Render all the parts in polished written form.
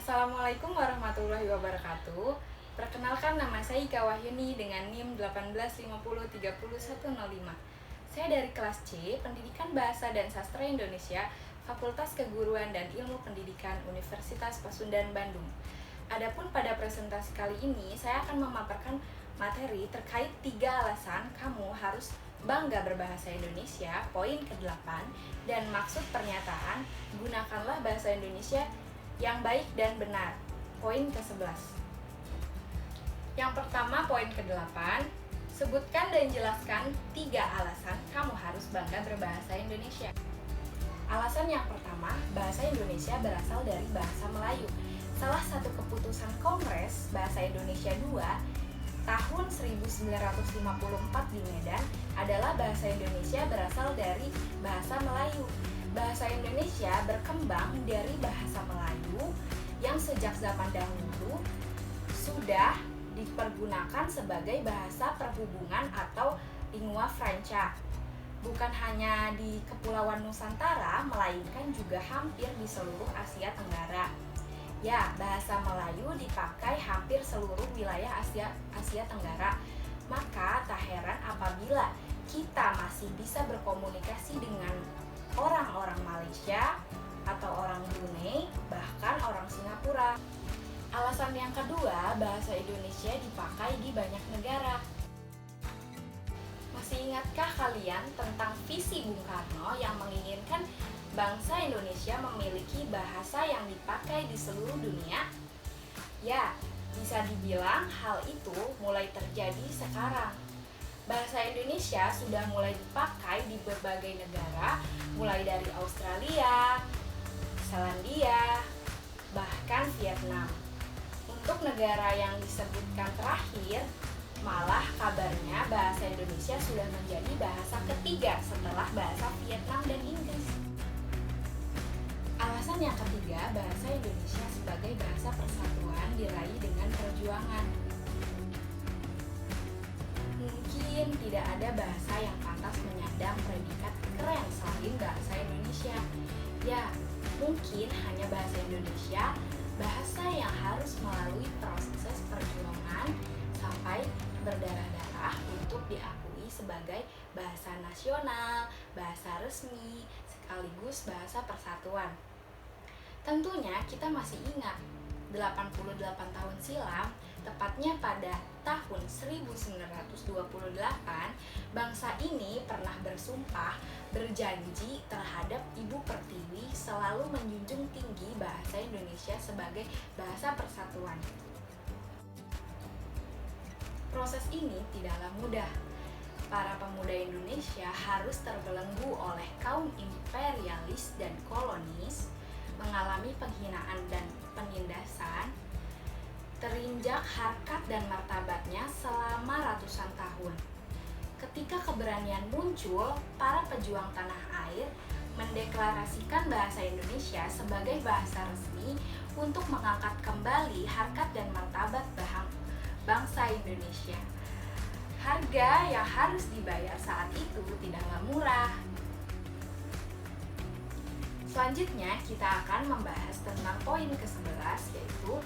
Assalamualaikum warahmatullahi wabarakatuh. Perkenalkan, nama saya Ika Wahyuni dengan NIM 1850303105. Saya dari kelas C, Pendidikan Bahasa dan Sastra Indonesia, Fakultas Keguruan dan Ilmu Pendidikan Universitas Pasundan Bandung. Adapun pada presentasi kali ini, saya akan memaparkan materi terkait 3 alasan kamu harus bangga berbahasa Indonesia, poin ke-8, dan maksud pernyataan, gunakanlah bahasa Indonesia yang baik dan benar, poin ke-11. Yang pertama, poin ke-8, sebutkan dan jelaskan 3 alasan kamu harus bangga berbahasa Indonesia. Alasan yang pertama, bahasa Indonesia berasal dari bahasa Melayu. Salah satu keputusan Kongres Bahasa Indonesia II tahun 1954 di Medan adalah bahasa Indonesia berasal dari bahasa Melayu. Bahasa Indonesia berkembang dari bahasa Melayu yang sejak zaman dahulu sudah dipergunakan sebagai bahasa perhubungan atau lingua franca. Bukan hanya di Kepulauan Nusantara, melainkan juga hampir di seluruh Asia Tenggara. Ya, bahasa Melayu dipakai hampir seluruh wilayah Asia Tenggara. Maka tak heran apabila kita masih bisa berkomunikasi dengan orang-orang Malaysia atau orang Brunei, bahkan orang Singapura. Alasan yang kedua, bahasa Indonesia dipakai di banyak negara. Masih ingatkah kalian tentang visi Bung Karno yang menginginkan bangsa Indonesia memiliki bahasa yang dipakai di seluruh dunia? Ya, bisa dibilang hal itu mulai terjadi sekarang. Bahasa Indonesia sudah mulai dipakai di berbagai negara, mulai dari Australia, Selandia, bahkan Vietnam. Untuk negara yang disebutkan terakhir, malah kabarnya bahasa Indonesia sudah menjadi bahasa ketiga setelah bahasa Vietnam dan Inggris. Alasan yang ketiga, bahasa Indonesia sebagai bahasa persatuan diraih dengan perjuangan. Mungkin tidak ada bahasa yang pantas menyandang predikat keren selain bahasa Indonesia. Ya, mungkin hanya bahasa Indonesia, bahasa yang harus melalui proses perjuangan sampai berdarah-darah untuk diakui sebagai bahasa nasional, bahasa resmi, sekaligus bahasa persatuan. Tentunya kita masih ingat 88 tahun silam, tepatnya pada tahun 1928, bangsa ini pernah bersumpah berjanji terhadap Ibu Pertiwi selalu menjunjung tinggi bahasa Indonesia sebagai bahasa persatuan. Proses ini tidaklah mudah. Para pemuda Indonesia harus terbelenggu oleh kaum imperialis dan kolonis, mengalami penghinaan dan penindasan, terinjak harkat dan martabatnya selama ratusan tahun. Ketika keberanian muncul, para pejuang tanah air mendeklarasikan bahasa Indonesia sebagai bahasa resmi untuk mengangkat kembali harkat dan martabat bangsa Indonesia. Harga yang harus dibayar saat itu tidaklah murah. Selanjutnya kita akan membahas tentang poin ke-11, yaitu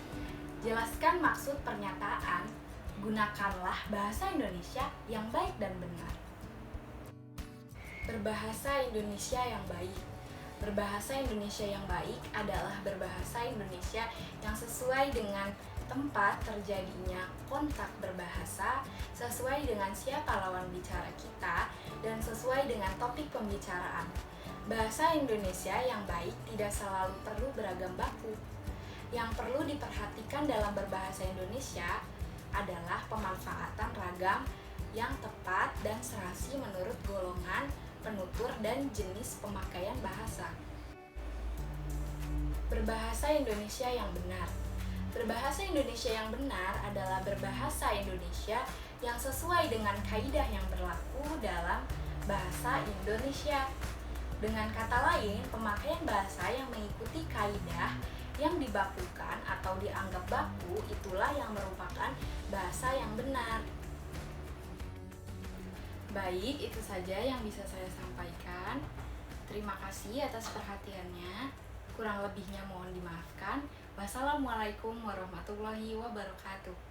jelaskan maksud pernyataan, gunakanlah bahasa Indonesia yang baik dan benar. Berbahasa Indonesia yang baik. Berbahasa Indonesia yang baik adalah berbahasa Indonesia yang sesuai dengan tempat terjadinya kontak berbahasa, sesuai dengan siapa lawan bicara kita, dan sesuai dengan topik pembicaraan. Bahasa Indonesia yang baik tidak selalu perlu beragam baku. Yang perlu diperhatikan dalam berbahasa Indonesia adalah pemanfaatan ragam yang tepat dan serasi menurut golongan, penutur, dan jenis pemakaian bahasa. Berbahasa Indonesia yang benar. Berbahasa Indonesia yang benar adalah berbahasa Indonesia yang sesuai dengan kaidah yang berlaku dalam bahasa Indonesia. Dengan kata lain, pemakaian bahasa yang mengikuti kaidah yang dibakukan atau dianggap baku itulah yang merupakan bahasa yang benar. Baik, itu saja yang bisa saya sampaikan. Terima kasih atas perhatiannya. Kurang lebihnya mohon dimaafkan. Wassalamualaikum warahmatullahi wabarakatuh.